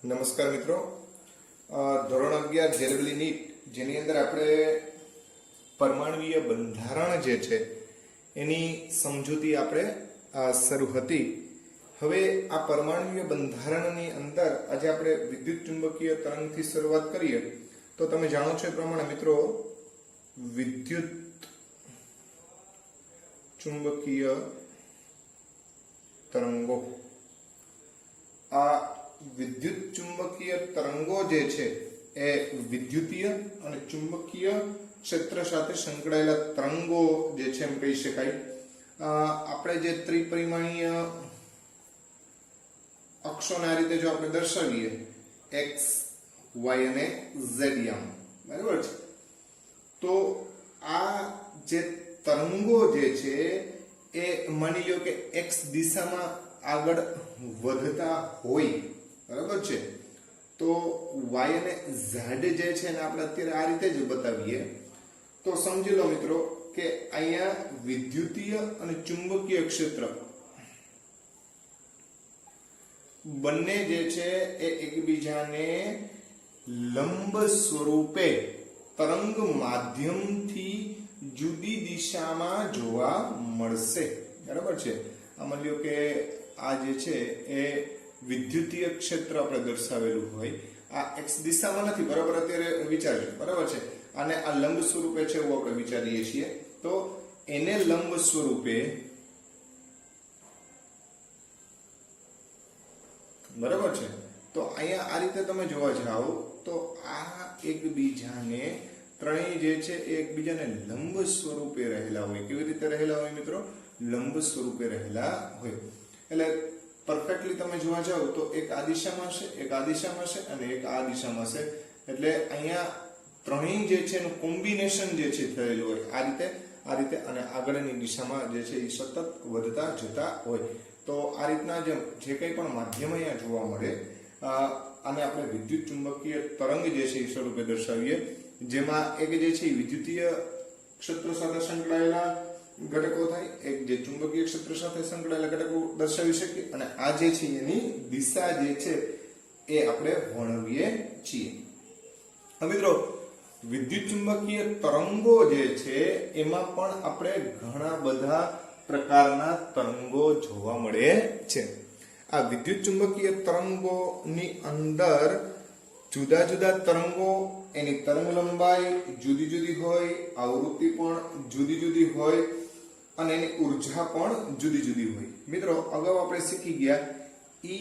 નમસ્કાર મિત્રો, ધોરણ 11 જેલબલી નીટ જેની અંદર આપણે પરમાણ્વીય બંધારણ જે છે એની સમજૂતી આપણે શરૂ હતી. હવે આ પરમાણ્વીય બંધારણની અંદર આજે આપણે વિદ્યુત ચુંબકીય તરંગથી શરૂઆત કરીએ તો તમે જાણો છો એ પ્રમાણે મિત્રો વિદ્યુત ચુંબકીય તરંગો, આ વિદ્યુત ચુંબકીય તરંગો જે છે એ વિદ્યુતીય અને ચુંબકીય ક્ષેત્ર સાથે સંકળાયેલા તરંગો જે છે એમ કહી શકાય. આપણે જે ત્રિપરિમાણીય અક્ષોને આ રીતે જો આપણે દર્શાવીએ x, y અને z યામ, બરાબર છે, તો આ જે તરંગો જે છે એ માની લો કે x દિશામાં આગળ વધતા હોય, બરાબર છે, તો y અને z જે છે ને આપણે અત્યારે આ રીતે જ બતાવીએ તો સમજી લો મિત્રો કે અહીંયા વિદ્યુતીય અને ચુંબકીય ક્ષેત્ર બંને જે છે એ એકબીજાને લંબ સ્વરૂપે તરંગ માધ્યમથી જુદી દિશામાં જોવા મળશે, બરાબર છે. આ માની લ્યો કે આ જે છે એ વિદ્યુતીય ક્ષેત્ર આપણે દર્શાવેલું હોય, આ x દિશામાં નથી, બરાબર, અત્યારે વિચારજો, બરાબર છે, આને આ લંબ સ્વરૂપે છે એવું આપણે વિચારીએ છીએ, તો એને લંબ સ્વરૂપે, બરાબર છે, તો અહીંયા આ રીતે તમે જોવા જાઓ તો આ એકબીજાને ત્રણેય જે છે એ એકબીજાને લંબ સ્વરૂપે રહેલા હોય. કેવી રીતે રહેલા હોય મિત્રો? લંબ સ્વરૂપે રહેલા હોય. એટલે પરફેક્ટલી તમે જોવા જાઓ તો એક આ દિશામાં છે, એક આ દિશામાં છે અને એક આ દિશામાં છે. એટલે અહીંયા ત્રણેય જે છે એનું કોમ્બિનેશન જે છે થયેલું હોય આ રીતે અને આગળની દિશામાં જે છે એ સતત વધતા જતા હોય. તો આ રીતના જે કંઈ પણ માધ્યમ અહીંયા જોવા મળે આને આપણે વિદ્યુત ચુંબકીય તરંગ જે છે એ સ્વરૂપે દર્શાવીએ, જેમાં એક જે છે વિદ્યુતીય ક્ષેત્ર સાથે સંકળાયેલા ઘટકો થાય, એક જે ચુંબકીય ક્ષેત્ર સાથે સંકળાયેલા ઘટકો દર્શાવી શકીએ અને આ જે છે એની દિશા જે છે એ આપણે વર્ણવીએ છીએ. હવે મિત્રો વિદ્યુત ચુંબકીય તરંગો જે છે એમાં પણ આપણે ઘણા બધા પ્રકારના તરંગો જોવા મળે છે. આ વિદ્યુત ચુંબકીય તરંગોની અંદર જુદા જુદા તરંગો, એની તરંગ લંબાઈ જુદી જુદી હોય, આવૃત્તિ પણ જુદી જુદી હોય અને એની ઉર્જા પણ જુદી જુદી હોય. મિત્રો અગાઉ આપણે શીખી ગયા E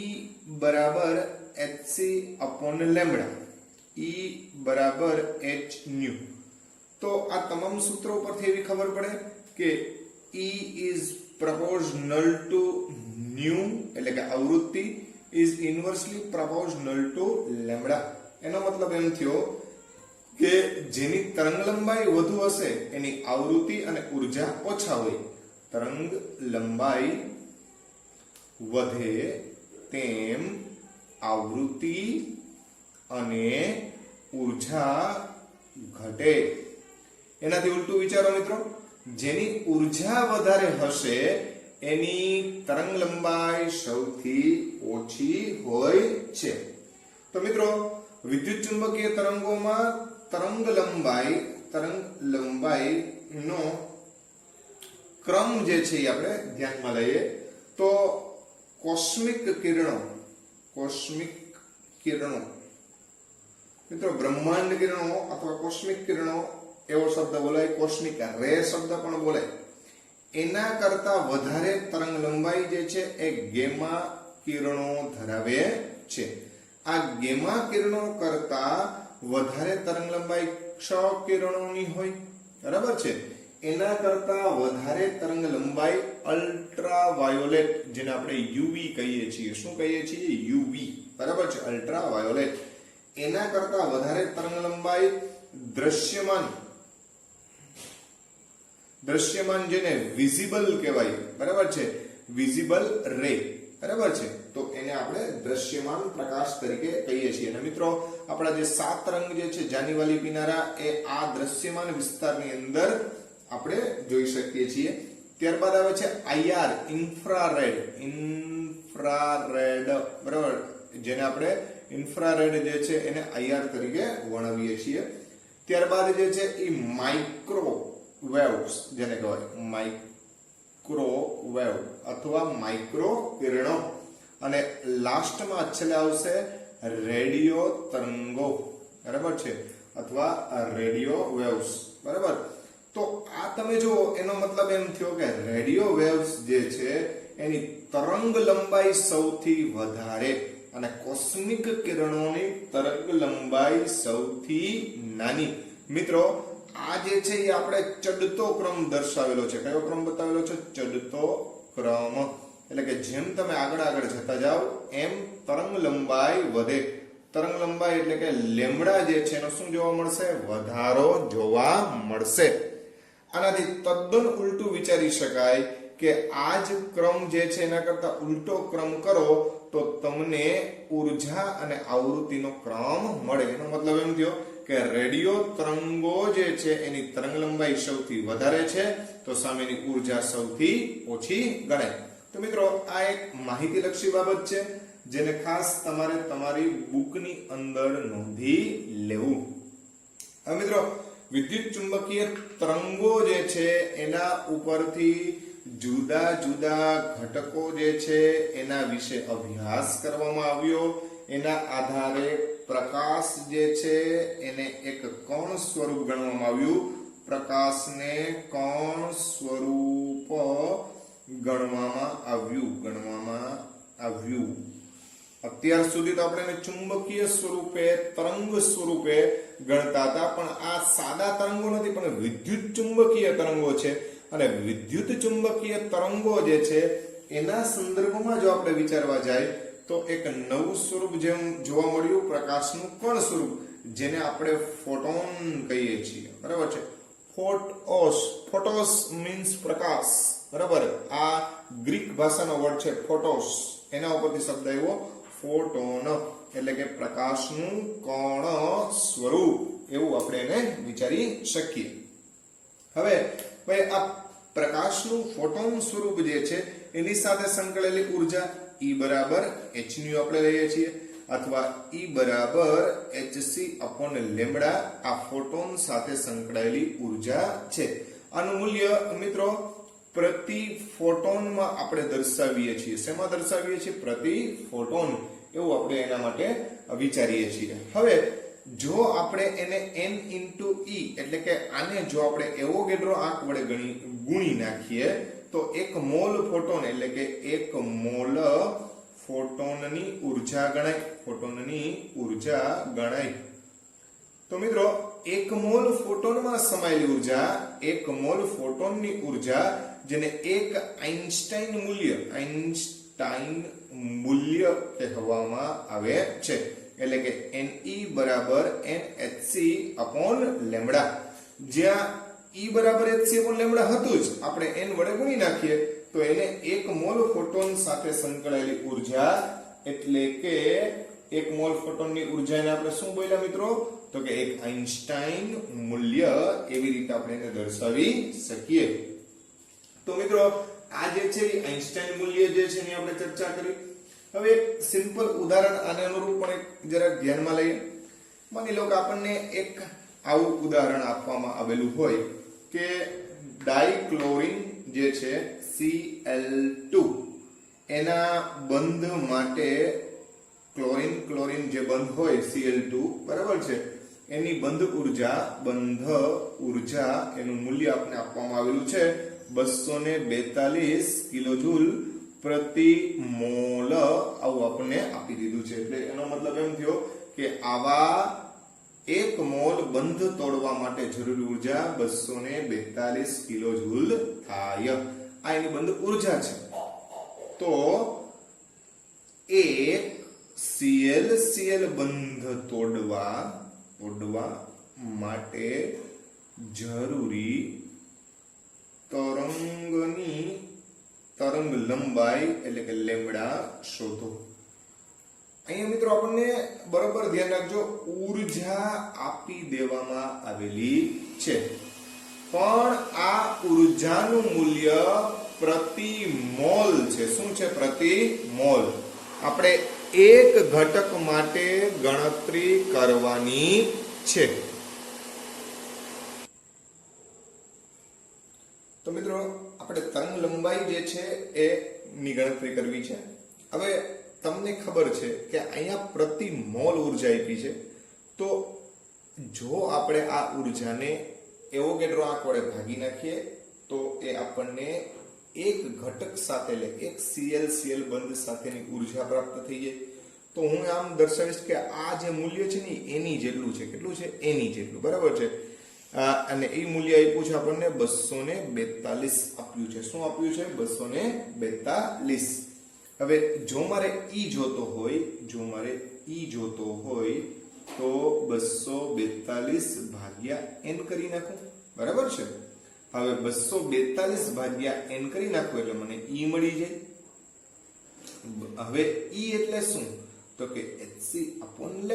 બરાબર hc/λ, E બરાબર hν. તો આ તમામ સૂત્રો પરથી એવી ખબર પડે કે E is proportional to nu, એટલે કે આવૃત્તિ is inversely proportional to λ. એનો મતલબ એમ થયો કે જેની તરંગ લંબાઈ વધુ હશે એની આવૃત્તિ અને ઉર્જા ઓછા હોય. તરંગ લંબાઈ વધે તેમ આવૃત્તિ અને ઉર્જા ઘટે. એનાથી ઉલટું વિચારો મિત્રો, જેની ઉર્જા વધારે હશે એની તરંગ લંબાઈ સૌથી ઓછી હોય છે. તો મિત્રો વિદ્યુત ચુંબકીય તરંગોમાં તરંગ લંબાઈ નો ક્રમ જે છે એ આપણે ધ્યાનમાં લઈએ તો કોસ્મિક કિરણો મિત્રો, બ્રહ્માંડ કિરણો અથવા કોસ્મિક કિરણો એવો શબ્દ બોલાય, કોસ્મિક રે શબ્દ પણ બોલાય. એના કરતા વધારે તરંગ લંબાઈ જે છે એ ગેમા કિરણો ધરાવે છે. આ ગેમા કિરણો કરતા વધારે તરંગ લંબાઈ ક્ષ કિરણોની હોય, બરાબર છે. એના કરતા વધારે તરંગ લંબાઈ અલ્ટ્રાવાયોલેટ, જેને આપણે યુવી કહીએ છીએ. શું કહીએ છીએ? યુવી, બરાબર છે, અલ્ટ્રાવાયોલેટ. એના કરતા વધારે તરંગ લંબાઈ દ્રશ્યમાન જેને વિઝિબલ કહેવાય, બરાબર છે, વિઝિબલ રે, બરાબર છે, તો એને આપણે દ્રશ્યમાન પ્રકાશ તરીકે કહીએ છીએ. અને મિત્રો આપણા જે 7 રંગ જે છે જાનીવાલી પીનારા એ આ દ્રશ્યમાન વિસ્તારની અંદર આપણે જોઈ શકીએ છીએ. ત્યારબાદ આવે છે IR, ઇન્ફ્રારેડ, બરાબર, જેને આપણે ઇન્ફ્રારેડ જે છે એને IR તરીકે વર્ણવીએ છીએ. ત્યારબાદ જે છે એ માઇક્રોવેવ્સ જેને કહેવાય માઇક્રોવેવ અથવા માઇક્રો કિરણો, અને લાસ્ટમાં છેલ્લે આવશે રેડિયો તરંગો, બરાબર છે, અથવા રેડિયો વેવ્સ, બરાબર. તો આ તમે જુઓ એનો મતલબ એમ થયો કે રેડિયો વેવ્સ જે છે એની તરંગ લંબાઈ સૌથી વધારે અને કોસ્મિક કિરણોની તરંગ લંબાઈ સૌથી નાની. મિત્રો આ જે છે એ આપણે ચડતો ક્રમ દર્શાવેલો છે. કયો ક્રમ બતાવેલો છે? ચડતો ક્રમ. એટલે કે જેમ તમે આગળ જતા જાઓ એમ તરંગ લંબાઈ વધે. તરંગ લંબાઈ એટલે કે લેમ્બડા જે છે એનો શું જોવા મળશે? વધારો જોવા મળશે. આનાથી તદ્દન ઉલટું વિચારી શકાય કે આ જ ક્રમ જે છે એના કરતા ઉલટો ક્રમ કરો તો તમને ઉર્જા અને આવૃત્તિનો ક્રમ મળે. એનો મતલબ એમ થયો કે રેડિયો તરંગો જે છે એની તરંગ લંબાઈ સૌથી વધારે છે તો સામેની ઉર્જા સૌથી ઓછી ગણાય. તો મિત્રો આ એક માહિતીલક્ષી બાબત છે જેને ખાસ તમારે તમારી બુકની અંદર નોંધી લેવું. હવે મિત્રો વિદ્યુત ચુંબકીય તરંગો જે છે એના ઉપરથી જુદા જુદા ઘટકો જે છે એના વિશે અભ્યાસ કરવામાં આવ્યો. એના આધારે પ્રકાશ જે છે એને એક કણ સ્વરૂપ ગણવામાં આવ્યું. પ્રકાશને કણ સ્વરૂપ ગણવામાં આવ્યું. અત્યાર સુધી તો આપણે ચુંબકીય સ્વરૂપે તરંગ સ્વરૂપે ગણતા હતા, પણ આ સાદા તરંગો નથી પણ વિદ્યુત ચુંબકીય તરંગો છે. અને વિદ્યુત ચુંબકીય તરંગો જે છે એના સંદર્ભમાં જો આપણે વિચારવા જાય તો એક નવું સ્વરૂપ જેમ જોવા મળ્યું, પ્રકાશનું કણ સ્વરૂપ, જેને આપણે ફોટોન કહીએ છીએ, બરાબર છે. ફોટોસ મીન્સ પ્રકાશ, બરાબર. આ ગ્રીક ભાષાનો વર્ડ છે ફોટોસ, એના ઉપરથી શબ્દ આવ્યો ફોટોન, એટલે કે પ્રકાશનું કણ સ્વરૂપ, એવું આપણે એને વિચારી શકીએ. હવે ભાઈ આ પ્રકાશનું ફોટોન સ્વરૂપ જે છે એની સાથે સંકળાયેલી ઉર્જા E બરાબર hν આપણે લઈએ છીએ, અથવા E બરાબર hc/λ આ ફોટોન સાથે સંકળાયેલી ઉર્જા છે. આનું મૂલ્ય મિત્રો પ્રતિ ફોટોનમાં આપણે દર્શાવીએ છીએ. શેમાં દર્શાવીએ છીએ? પ્રતિ ફોટોન, એવું આપણે એના માટે વિચારીએ છીએ. હવે જો આપણે એને n × E એટલે કે આને જો આપણે એવોગેડ્રો આંક વડે ગુણી નાખીએ તો 1 મોલ ફોટોન એટલે કે 1 મોલ ફોટોનની ઉર્જા ગણાય. તો મિત્રો 1 મોલ ફોટોનમાં સમાયેલી ઉર્જા, 1 મોલ ફોટોનની ઉર્જા, જેને એક આઇન્સ્ટાઈન મૂલ્ય કહેવામાં આવે છે. એટલે કે Ne બરાબર nhc/λ. જ્યાં E બરાબર hc/λ હતું જ આપણે n વડે ગુણી નાખીએ તો એને 1 મોલ ફોટોન સાથે સંકળાયેલી ઉર્જા એટલે કે 1 મોલ ફોટોનની ઉર્જાને આપણે શું બોલ્યા મિત્રો? તો કે એક આઇન્સ્ટાઈન મૂલ્ય, એવી રીતે આપણે એને દર્શાવી શકીએ. તો મિત્રો આ જે છે એ આઇન્સ્ટાઈન મૂલ્ય જે છે એની આપણે ચર્ચા કરી. હવે એક સિમ્પલ ઉદાહરણ આને અનુરૂપ પણ એક જરાક ધ્યાનમાં લઈએ. માની લો કે આપણને એક આવું ઉદાહરણ આપવામાં આવેલું હોય કે ડાઇક્લોરિન જે છે Cl2 એના બંધ માટે ક્લોરીન જે બંધ હોય Cl2, બરાબર છે, એની બંધ ઉર્જા એનું મૂલ્ય આપણે આપવામાં આવેલું છે 242 કિલોજૂલ પ્રતિ મોલ, આવું આપણને આપી દીધું છે. એટલે એનો મતલબ એમ થયો કે આવા 1 મોલ બંધ તોડવા માટે જરૂરી ઉર્જા 242 કિલોજૂલ થાય. આ એની બંધ ઉર્જા છે. તો એક Cl બંધ તોડવા માટે જરૂરી તરંગ લંબાઈ એટલે કે લેમ્બડા શોધો. અહીંયા મિત્રો આપણને બરોબર ધ્યાન રાખજો, ઉર્જા આપી દેવામાં આવેલી છે, પણ આ ઉર્જાનું મૂલ્ય પ્રતિ મોલ છે. શું છે? પ્રતિ મોલ. આપણે એક ઘટક માટે ગણતરી કરવાની છે. તો મિત્રો આપણે તરંગ લંબાઈ જે છે એ ની ગણતરી કરવી છે. હવે તમને ખબર છે કે અહીંયા પ્રતિ મોલ ઉર્જા આપી છે. તો જો આપણે આ ઉર્જાને એવોગેડ્રો આંક વડે ભાગી નાખીએ તો એ આપણને એક ઘટક સાથે એટલે એક ClCl બંધ સાથેની ઉર્જા પ્રાપ્ત થઈ જાય. તો હું આમ દર્શાવીશ કે આ જે મૂલ્ય છે ને એની જેટલું છે. કેટલું છે? એની જેટલું. બરાબર છે. અને એ મૂલ્ય આપ્યું છે આપણને 242 આપ્યું છે. શું આપ્યું છે? 242. હવે જો મારે ઈ જોતો હોય તો 242 ભાગ્યા n કરી નાખું. બરાબર છે. હવે 242 ભાગ્યા n કરી નાખું એટલે મને ઈ મળી જાય. હવે ઈ એટલે શું? તો કે hc/λ.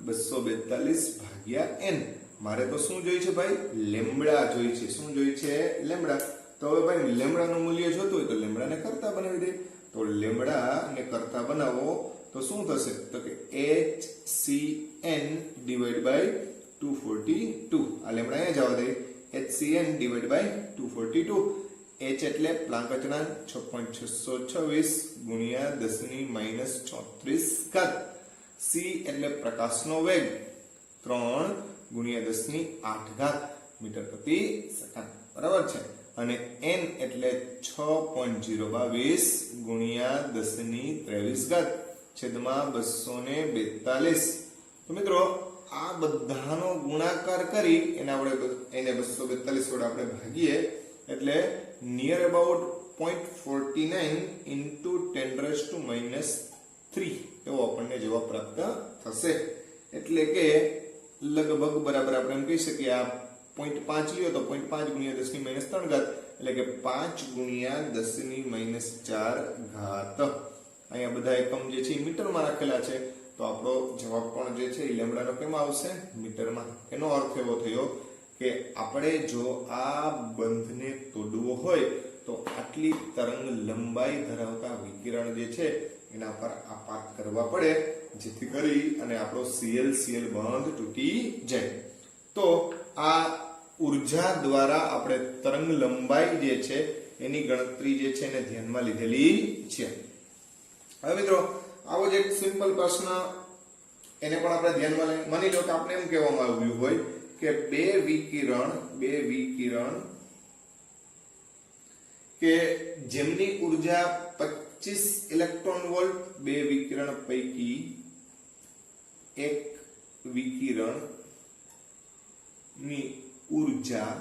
242 ભાગ્યા n. મારે તો શું જોઈએ છે ભાઈ? લેમ્બડા જોઈએ છે. શું જોઈએ છે? લેમ્બડા. તો હવે ભાઈ લેમ્બડાનું મૂલ્ય જોતું હોય તો લેમ્બડાને કરતા બનાવી દે. તો લેમ્બડાને કરતા બનાવો તો શું થશે? તો કે hcn / 242. આ લેમ્બડા અહીંયા જવા દે. hcn / 242. h એટલે પ્લાન્ક અચળાંક 6.626 ગુણ્યા 10⁻⁻34. c એટલે પ્રકાશનો વેગ 3 ગુણ્યા 10⁸ મીટર પ્રતિ સેકન્ડ. બરાબર છે. અને n એટલે 6.022 ગુણ્યા 10⁻23 છેદમાં 242. તો મિત્રો આ બધાનો ગુણાકાર કરી એને 242 વડે આપણે ભાગીએ એટલે નિયર અબાઉટ 0.49 into 10⁻³ એવો આપણને જવાબ પ્રાપ્ત થશે. એટલે કે લગભગ બરાબર આપણે એમ કહી શકીએ આ 0.5 લ્યો તો 0.5 ગુણ્યા 10⁻³ એટલે કે 5 ગુણ્યા 10⁻⁴. અહીંયા બધા એકમ જે છે એ મીટરમાં રાખેલા છે. તો આપણો જવાબ પણ જે છે એ લેમ્બડાનો કેમાં આવશે? મીટરમાં. એનો અર્થ એવો થયો કે આપણે જો આ બંધને તોડવો હોય તો આટલી તરંગ લંબાઈ ધરાવતા વિકિરણ જે છે એના પર આપાત કરવા પડે જેથી કરી અને આપણો ClCl બંધ તૂટી જાય. તો આ ઉર્જા દ્વારા આપણે તરંગ લંબાઈ જે છે એની ગણતરી જે છે એને ધ્યાનમાં લીધેલી છે. હવે મિત્રો આવો જ એક સિમ્પલ પ્રશ્ન એને પણ આપણે ધ્યાનમાં લઈએ. માની લો કે આપણે એમ કહેવામાં આવ્યું હોય કે બે વિકિરણ કે જેમની ઉર્જા 25 ઇલેક્ટ્રોન વોલ્ટ, બે વિકિરણ પૈકી એક વિકિરણ ની ઉર્જા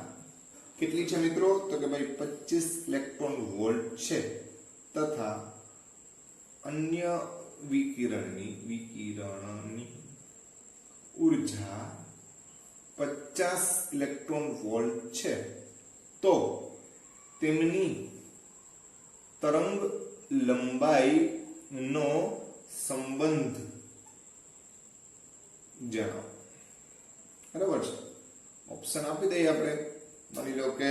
કેટલી છે મિત્રો? તો કે ભાઈ 25 ઇલેક્ટ્રોન વોલ્ટ છે તથા અન્ય વિકિરણની ઉર્જા 50 ઇલેક્ટ્રોન વોલ્ટ છે. તો તેમની તરંગ લંબાઈ નો સંબંધ જણાવો. બરાબર છે. ઓપ્શન આપી દઈએ આપણે. માની લો કે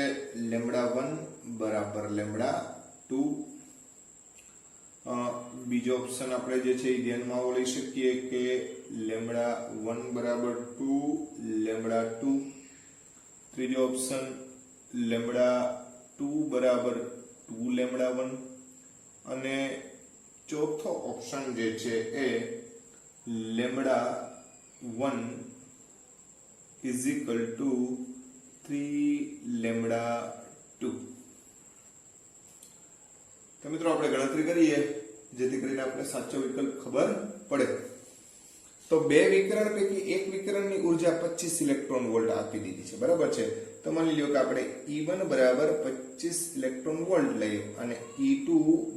λ1 બરાબર λ2. બીજો ઓપ્શન આપણે જે છે એ ધ્યાનમાં લઈ શકીએ કે λ1 બરાબર 2 λ2. ત્રીજો ઓપ્શન λ2 બરાબર 2 λ1 અને ચોથો ઓપ્શન જે છે એ λ1 = 3 λ2. તો મિત્રો આપણે ગણતરી કરીએ જેથી કરીને આપણે સાચો વિકલ્પ ખબર પડે. તો બે વિકિરણ પૈકી એક વિકિરણની ઉર્જા 25 ઇલેક્ટ્રોન વોલ્ટ આપી દીધી છે. બરાબર છે. તો માની લ્યો કે આપણે E1 બરાબર 25 ઇલેક્ટ્રોન વોલ્ટ લઈએ અને E2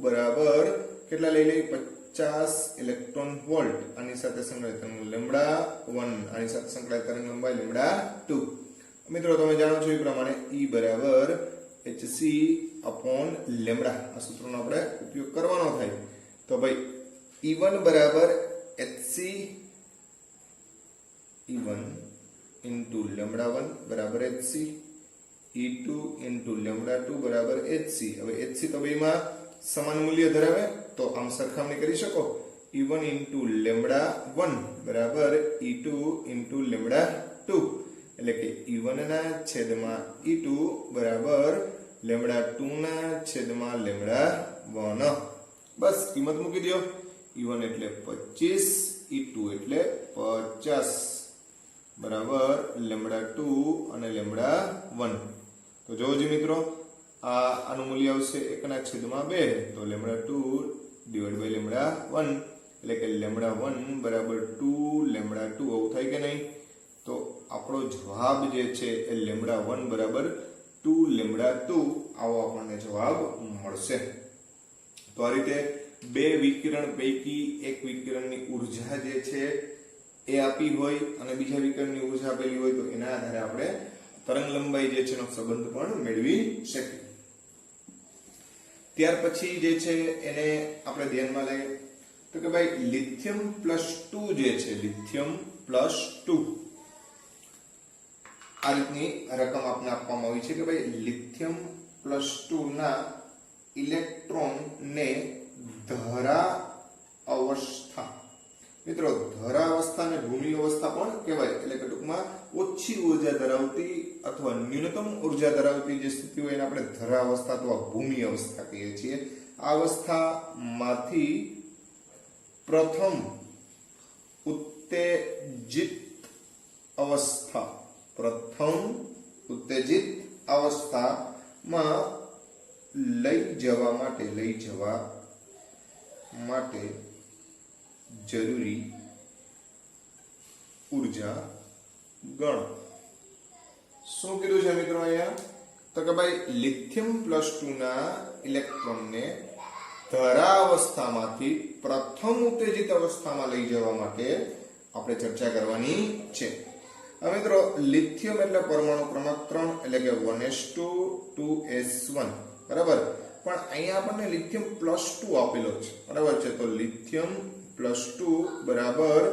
બરાબર કેટલા લઈ લઈએ? 50 ઇલેક્ટ્રોન વોલ્ટ. આની સાથે સંકળાયેલ તરંગ λ1, આની સાથે સંકળાયેલ તરંગ લંબાઈ λ2. મિત્રો તમે જાણો છો એ પ્રમાણે E બરાબર hc/λ આ સૂત્રનો આપણે ઉપયોગ કરવાનો થાય. તો ભાઈ E1 બરાબર hc E1 into λ1 બરાબર hc, E2 into λ2 બરાબર hc. હવે hc તો બેમાં સમાન મૂલ્ય ધરાવે તો આમ સરખામણી કરી શકો E1 ઇન્ટુ λ1 બરાબર E2 ઇન્ટુ λ2 એટલે કે E1 ના છેદમાં E2 બરાબર λ2 ના છેદમાં λ1 બસ કિંમત મૂકી દો E1 એટલે 25 E2 એટલે 50 બરાબર λ2 અને λ1 તો જોવો જી મિત્રો આનું મૂલ્ય આવશે 1 ના છેદમાં 2 તો λ2 ડિવાઇડ બાય λ1 એટલે કે λ1 બરાબર 2 λ2 આવું થાય કે નહીં તો આપણો જવાબ જે છે એ λ1 બરાબર 2 λ2 આવો આપણને જવાબ મળશે તો આ રીતે બે વિકિરણ પૈકી એક વિકિરણની ઊર્જા જે છે એ આપી હોય અને બીજા વિકિરણની ઊર્જા આપેલી હોય તો એના આધારે આપણે તરંગ લંબાઈ જે છે એનો સંબંધ પણ મેળવી શકીએ ત્યાર પછી જે છે એને આપણે ધ્યાનમાં લઈએ તો કે ભાઈ લિથિયમ +2 જે છે લિથિયમ +2 આ રીતની રકમ આપને આપવામાં આવી છે કે ભાઈ લિથિયમ +2 ના ઇલેક્ટ્રોન ને ધરા અવસ્થા મિત્રો ધરા અવસ્થા અને ભૂમિ અવસ્થા પણ કહેવાય એટલે કે ટૂંકમાં ઓછી ઉર્જા ધરાવતી અથવા ન્યૂનતમ ઉર્જા ધરાવતી જે સ્થિતિ હોય એને આપણે ધરા અવસ્થા અથવા ભૂમિ અવસ્થા કહીએ છીએ આ અવસ્થામાંથી પ્રથમ ઉત્તેજિત અવસ્થામાં લઈ જવા માટે જરૂરી ઉર્જા ગણો શું કીધું છે મિત્રો અહીંયા તો કે ભાઈ લિથિયમ +2 ના ઇલેક્ટ્રોનને ધરા અવસ્થામાંથી પ્રથમ ઉત્તેજિત અવસ્થામાં લઈ જવા માટે આપણે ચર્ચા કરવાની છે હવે મિત્રો લિથિયમ એટલે પરમાણુ ક્રમાંક 3 એટલે કે 1s2 2s1 બરાબર પણ અહીંયા આપણને લિથિયમ +2 આપેલો છે બરાબર છે તો લિથિયમ +2 બરાબર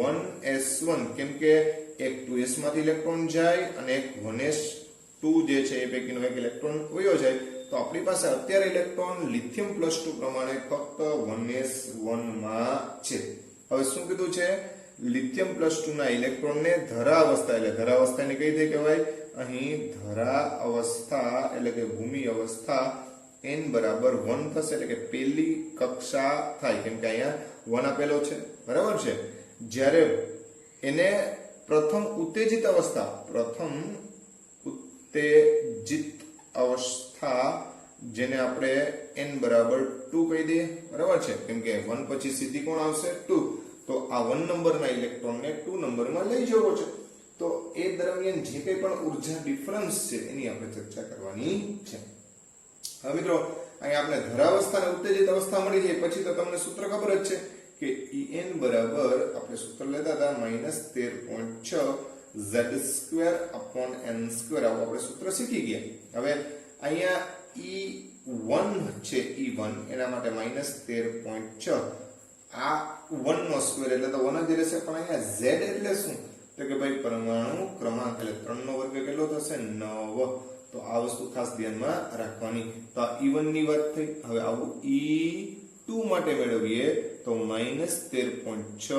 1s1 કેમ કે એક 2s માંથી ઇલેક્ટ્રોન જાય અને એક 1s2 જે છે એ પૈકીનો એક ઇલેક્ટ્રોન વયો જાય તો આપણી પાસે અત્યારે ઇલેક્ટ્રોન લિથિયમ +2 પ્રમાણે ફક્ત 1s1 માં છે હવે શું કીધું છે લિથિયમ +2 ના ઇલેક્ટ્રોનને ધરા અવસ્થા એટલે ધરા અવસ્થાને કઈ રીતે કહેવાય અહીં ધરા અવસ્થા એટલે કે ભૂમિ અવસ્થા n બરાબર 1 થશે એટલે કે પહેલી કક્ષા થાય કેમ કે અહીંયા 1 આપેલો છે બરાબર છે જ્યારે એને પ્રથમ ઉત્તેજિત અવસ્થા જેને આપણે n બરાબર 2 કહી દઈએ બરાબર છે કેમ કે 1 પછી સીધી કોણ આવશે 2 તો આ 1 નંબરના ઇલેક્ટ્રોનને 2 નંબરમાં લઈ જવો છે તો એ દરમિયાન જે કંઈ પણ ઉર્જા ડિફરન્સ છે એની આપણે ચર્ચા કરવાની છે હવે મિત્રો અહીં આપણે ધરાવસ્થા અને ઉત્તેજિત અવસ્થા મળી જાય પછી તો તમને સૂત્ર ખબર જ છે કે En બરાબર આપણે સૂત્ર લેતા હતા -13.6 z² upon n² આવું આપણે સૂત્ર શીખી ગયા હવે અહીંયા E1 છે E1 એના માટે -13.6 આ 1 નો સ્ક્વેર એટલે તો 1 જ રહેશે પણ અહીંયા z એટલે શું તો કે ભાઈ પરમાણુ ક્રમાંક એટલે 3 નો વર્ગ કેટલો થશે 9 તો આ વસ્તુ ખાસ ધ્યાનમાં રાખવાની તો આ E1 ની વાત થઈ હવે આવું E2 માટે મેળવીએ તો -13.6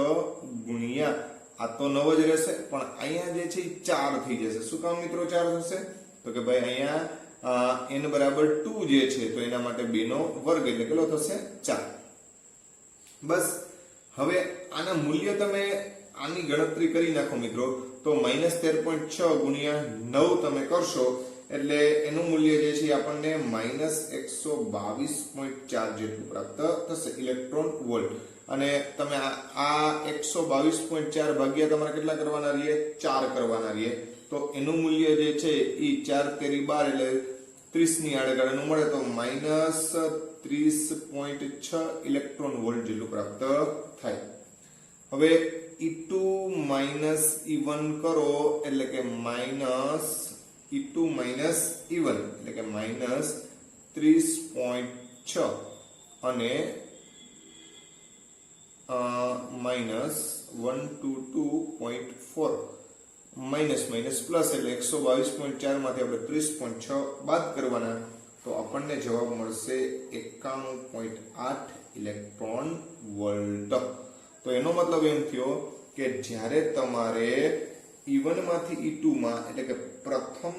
ગુણ્યા આ તો 9 જ રહેશે પણ અહીંયા જે છે એ 4 થઈ જશે શું કામ મિત્રો 4 થશે તો કે ભાઈ અહીંયા n બરાબર 2 જે છે તો એના માટે 2 નો વર્ગ એટલે કેટલો થશે 4 બસ હવે આના મૂલ્ય તમે આની ગણતરી કરી નાખો મિત્રો તો -13.6 ગુણ્યા 9 તમે કરશો એટલે એનું મૂલ્ય જે છે આપણને -122.4 જેટલું પ્રાપ્ત થશે ઇલેક્ટ્રોન વોલ્ટ અને તમે આ 122.4 ભાગ્યા તમારે કેટલા કરવાના રહીએ 4 કરવાના રહીએ તો એનું મૂલ્ય જે છે એ 4 તેરી 12 એટલે 30 ની આડેગાળેનું મળે તો -30.6 ઇલેક્ટ્રોન વોલ્ટ જેટલું પ્રાપ્ત થાય હવે E2 E1 કરો એટલે કે E2 E1 એટલે કે -30.6 અને -122.4 માઇનસ પ્લસ એટલે 122.4 માંથી આપણે 30.6 બાદ કરવાના તો આપણને જવાબ મળશે 91.8 ઇલેક્ટ્રોન વોલ્ટ. તો એનો મતલબ એમ થયો કે જ્યારે તમારે E1 માંથી E2 માં એટલે કે પ્રથમ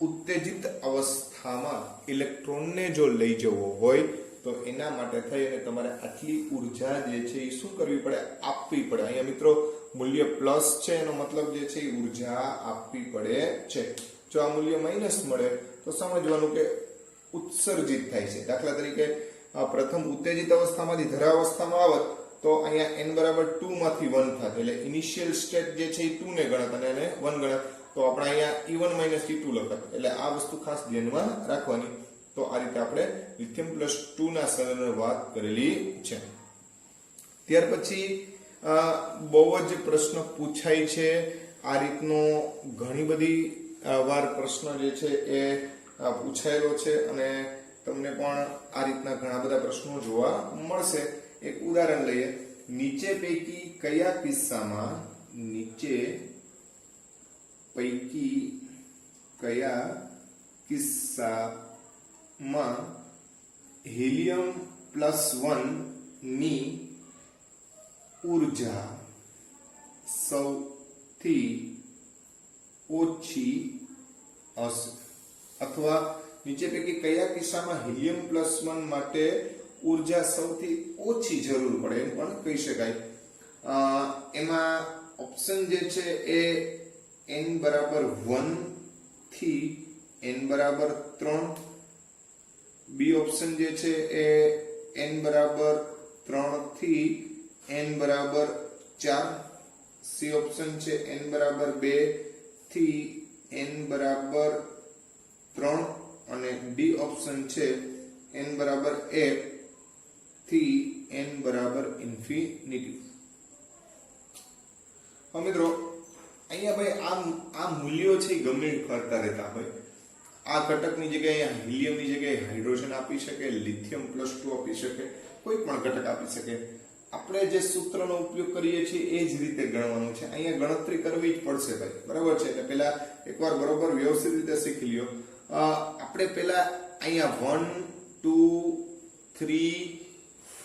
ઉત્તેજિત અવસ્થામાં ઇલેક્ટ્રોનને જો લઈ જવો હોય તો એના માટે થઈ અને તમારે આટલી ઉર્જા જે છે એ શું કરવી પડે, આપવી પડે. અહીંયા મિત્રો મૂલ્ય પ્લસ છે એનો મતલબ જે છે એ ઉર્જા આપવી પડે છે. જો આ મૂલ્ય માઇનસ મળે તો સમજવાનું કે ઉત્સર્જિત થાય છે. દાખલા તરીકે પ્રથમ ઉત્તેજિત અવસ્થામાંથી ધરાવસ્થામાં આવત તો અહીંયા n બરાબર 2 માંથી 1 થાત એટલે ઇનિશિયલ સ્ટેટ જે છે એ 2 ને ગણત અને એને 1 ગણત. તો આપણે અહીંયા E1 E2 લખત. એટલે આ વસ્તુ ખાસ ધ્યાનમાં રાખવાની. તો આ રીતે આપણે લિથિયમ પ્લસ 2 ના સળની વાત કરેલી છે. ત્યાર પછી બહુ જ પ્રશ્ન પૂછાય છે આ રીતનો, ઘણી બધી વાર પ્રશ્ન જે છે એ પૂછાયેલો છે અને તમને પણ આ રીતના ઘણા બધા પ્રશ્નો જોવા મળશે. એક ઉદાહરણ લઈએ. નીચે પૈકી કયા કિસ્સામાં હિલિયમ +1 ની ઉર્જા સૌથી ઓછી હશે? અથવા નીચે પૈકી કયા કિસ્સામાં હિલિયમ +1 માટે ઉર્જા સૌથી ઓછી જરૂર પડે એમ પણ કહી શકાય. એમાં ઓપ્શન જે છે એ n બરાબર 1 થી n બરાબર 3, બી ઓપ્શન જે છે એ n બરાબર 3 થી n બરાબર 4, સી ઓપ્શન છે n બરાબર 2 થી n બરાબર 3 અને ડી ઓપ્શન છે n બરાબર 1 થી n બરાબર ઇન્ફિનિટી. હવે મિત્રો અહીંયા ભાઈ આ મૂલ્યો છે ગમે ફરતા રહેતા હોય. આ ઘટકની જગ્યાએ હિલિયમની જગ્યાએ હાઇડ્રોજન આપી શકે, લિથિયમ +2 આપી શકે, કોઈ પણ ઘટક આપી શકે. આપણે જે સૂત્રનો ઉપયોગ કરીએ છીએ એ જ રીતે ગણવાનું છે. અહીંયા ગણતરી કરવી જ પડશે ભાઈ, બરાબર છે? એટલે પહેલા એકવાર બરોબર વ્યવસ્થિત રીતે શીખી લ્યો. આપણે પહેલા અહીંયા 1 2 3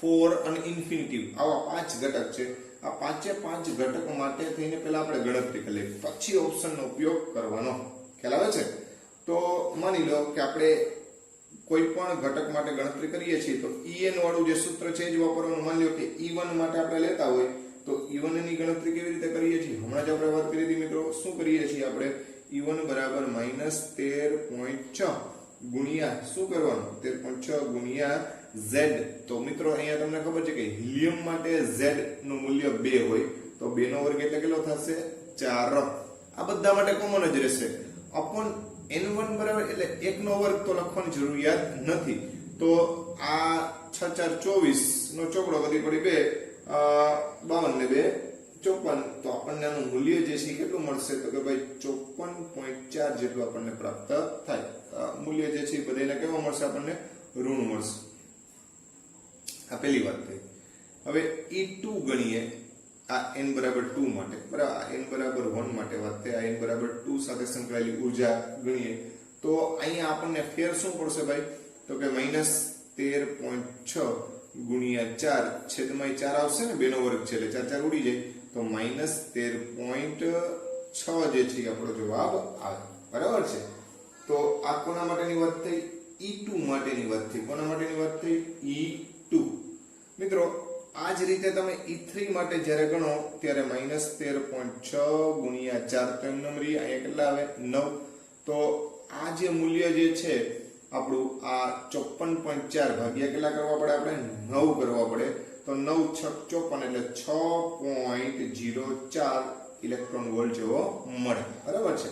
4 અને ઇન્ફિનિટી આવા 5 ઘટક છે. આ પાંચે 5 ઘટક માટે થઈને પહેલા આપણે ગણતરી કરી લઈએ, પછી ઓપ્શનનો ઉપયોગ કરવાનો. ખ્યાલ આવે છે? તો માની લો કે આપણે કોઈ પણ ઘટક માટે ગણતરી કરીએ છીએ તો En વાળું જે સૂત્ર છે જ વાપરવાનું. માની લો કે E1 માટે આપણે લેતા હોય તો E1 ની ગણતરી કેવી રીતે કરીએ છીએ હમણાં જ આપણે વાત કરી હતી મિત્રો. શું કરીએ છીએ આપણે? E1 બરાબર -13.6 ગુણ્યા શું કરવાનું? 13.6 ગુણ્યા Z. તો મિત્રો અહીંયા તમને ખબર છે કે હિલિયમ માટે Z નું મૂલ્ય 2 હોય તો 2 નો વર્ગ એટલે કેટલો થશે? 4. આ બધા માટે કોમન જ રહેશે. અપોન n1 બરાબર એટલે 1 નો વર્ગ તો લખવાની જરૂરિયાત નથી. તો આ 6 4 24 નો ચોકડો વધી પડી 2 52 ને 2 54. તો આપણને આનું મૂલ્ય જે છે કેટલું મળશે? તો કે ભાઈ 54.4 જેટલું આપણને પ્રાપ્ત થાય. મૂલ્ય જે છે બધાને કેવા મળશે? આપણને ઋણ મળશે. આ પહેલી વાત થઈ. હવે E2 ગણીએ. આ n બરાબર 2 માટે, બરાબર? આ n બરાબર 1 માટે વાત થઈ. આ n બરાબર 2 સાથે સંકળાયેલી ઉર્જા ગણીએ તો અહીંયા આપણને ફેર શું પડશે ભાઈ? તો કે -13.6 ગુણ્યા 4 છેદમાં 4 આવશે ને, 2 નો વર્ગ છે એટલે 4 4 ઉડી જાય તો -13.6 જે છે આપણો જવાબ આવે. બરાબર છે? તો આ કોના માટેની વાત થઈ? E2 માટેની વાત થઈ. કોના માટેની વાત થઈ? E2. મિત્રો આ જ રીતે તમે E3 માટે જ્યારે ગણો ત્યારે -13.6 ગુણ્યા 4 તો એમ નંબરી અહીંયા કેટલા આવે? 9. તો આ જે મૂલ્ય જે છે આપણું આ 54.4 ભાગ્યા કેટલા કરવા પડે? આપણે 9 કરવા પડે. તો 9 6 54 એટલે 6.04 ઇલેક્ટ્રોન વોલ્ટ જેવો મળે. બરાબર છે?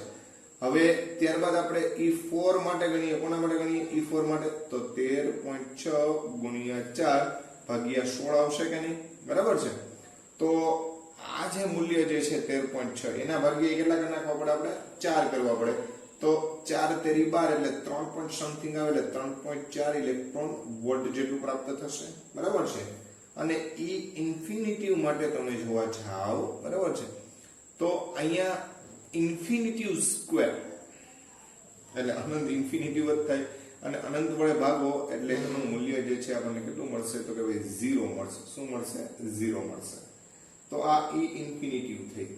હવે ત્યારબાદ આપણે E4 માટે ગણીએ. કોના માટે ગણીએ? E4 માટે તો 13.6 ગુણ્યા 4 ભાગ્યા 16 આવશે કે નહીં? બરાબર છે? તો આ જે મૂલ્ય જે છે 13.6 એના ભાગ્યે કેટલા કરી નાખવા પડે? આપણે 4 કરવા પડે. તો 4 તેરી 12 એટલે 3 point સમથિંગ આવે એટલે 3.4 ઇલેક્ટ્રોન વોલ્ટ જેટલું પ્રાપ્ત થશે. બરાબર છે? અને E ઇન્ફિનિટી માટે તમે જોવા જાઓ, બરાબર છે, તો અહીંયા ઇન્ફિનિટી સ્ક્વેર એટલે અનંત ઇન્ફિનિટી વધ થાય અને અનંત વડે ભાગો એટલે એનું મૂલ્ય જે છે આપણને કેટલું મળશે તો કે ભાઈ 0 મળશે. શું મળશે? 0 મળશે. તો આ E ઇન્ફિનિટિવ થઈ.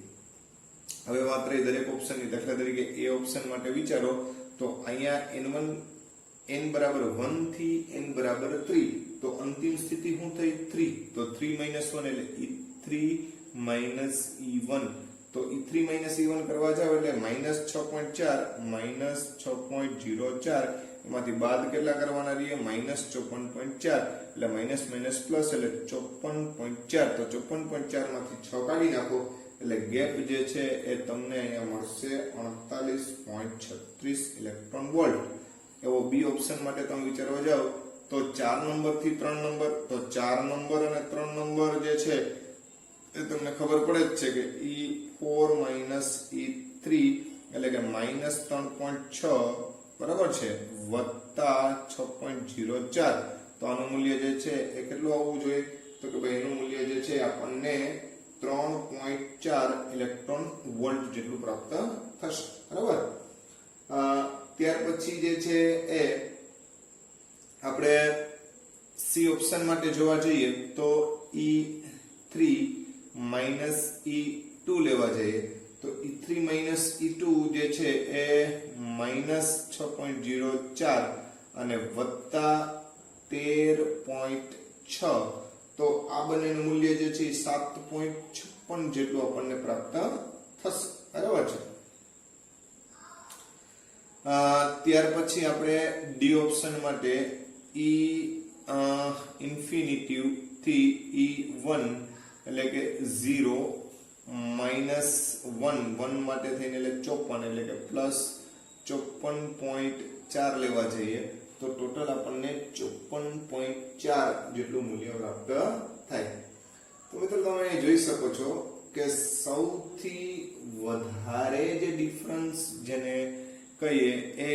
હવે વાત રહી દરેક ઓપ્શનની. દાખલા તરીકે એ ઓપ્શન માટે વિચારો તો અહીંયા n1 n બરાબર 1 થી n બરાબર 3, તો અંતિમ સ્થિતિ શું થઈ? 3. તો 3 - 1 એટલે E3 - E1. તો E3 - E1 કરવા જાવ એટલે -6.4 -6.04, એમાંથી બાદ કેટલા કરવાના રહીએ? -54.4, એટલે માઇનસ માઇનસ પ્લસ એટલે 54.4. તો 54.4 માંથી 6 કાઢી નાખો એટલે ગેપ જે છે એ તમને અહીંયા મળશે 48.36 ઇલેક્ટ્રોન વોલ્ટ. એવો બી ઓપ્શન માટે તમે વિચારવા જાવ તો 4 નંબર થી 3 નંબર, તો 4 નંબર અને 3 નંબર જે છે એ તમને ખબર પડે જ છે કે E4 - E3 એટલે કે -3.6 બરાબર છે વત્તા 6.04. તો આનું મૂલ્ય જે છે એ કેટલું આવવું જોઈએ? તો કે ભાઈ એનું મૂલ્ય જે છે આપણને 3.4 ઇલેક્ટ્રોન વોલ્ટ જેટલું પ્રાપ્ત થશે. બરાબર. ત્યાર પછી જે છે એ આપણે સી ઓપ્શન માટે જોવા જઈએ તો E3 - E2 લેવા જઈએ તો E3 - E2 જે છે એ -6.04 અને વત્તા 13.6. તો આ બંનેનું મૂલ્ય જે છે 7.56 જેટલું આપણને પ્રાપ્ત થશે. બરાબર છે. ત્યાર પછી આપણે ડી ઓપ્શન માટે E ઇન્ફિનિટિવ થી E1 એટલે કે 0 -1 1 માટે થઈને એટલે 54 એટલે કે +54.4 લેવા જઈએ તો ટોટલ આપણને 54.4 જેટલું મૂલ્ય પ્રાપ્ત થાય. તો મિત્રો તમે જોઈ શકો છો કે સૌથી વધારે જે ડિફરન્સ જેને કહીએ એ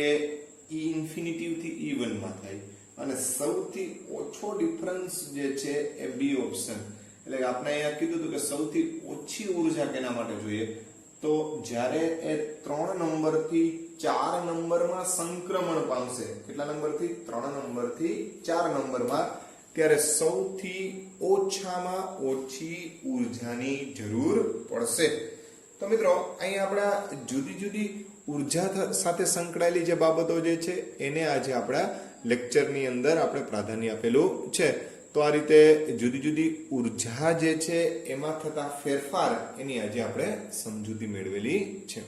E ઇન્ફિનિટિવ થી E1 માં થાય અને સૌથી ઓછો ડિફરન્સ જે છે એ બી ઓપ્શન. એટલે કે આપણે અહીંયા કીધું હતું કે સૌથી ઓછી ઉર્જા કેના માટે જોઈએ? તો જ્યારે એ 3 નંબર થી 4 નંબરમાં સંક્રમણ પામશે. કેટલા નંબરથી? 3 નંબરથી 4 નંબરમાં, ત્યારે સૌથી ઓછામાં ઓછી ઉર્જાની જરૂર પડશે. તો મિત્રો અહીંયા આપણા જુદી જુદી ઉર્જા સાથે સંકળાયેલી જે બાબતો જે છે એને આજે આપણા લેક્ચરની અંદર આપણે પ્રાધાન્ય આપેલું છે. તો આ રીતે જુદી જુદી ઉર્જા જે છે એમાં થતા ફેરફાર એની આજે આપણે સમજૂતી મેળવેલી છે.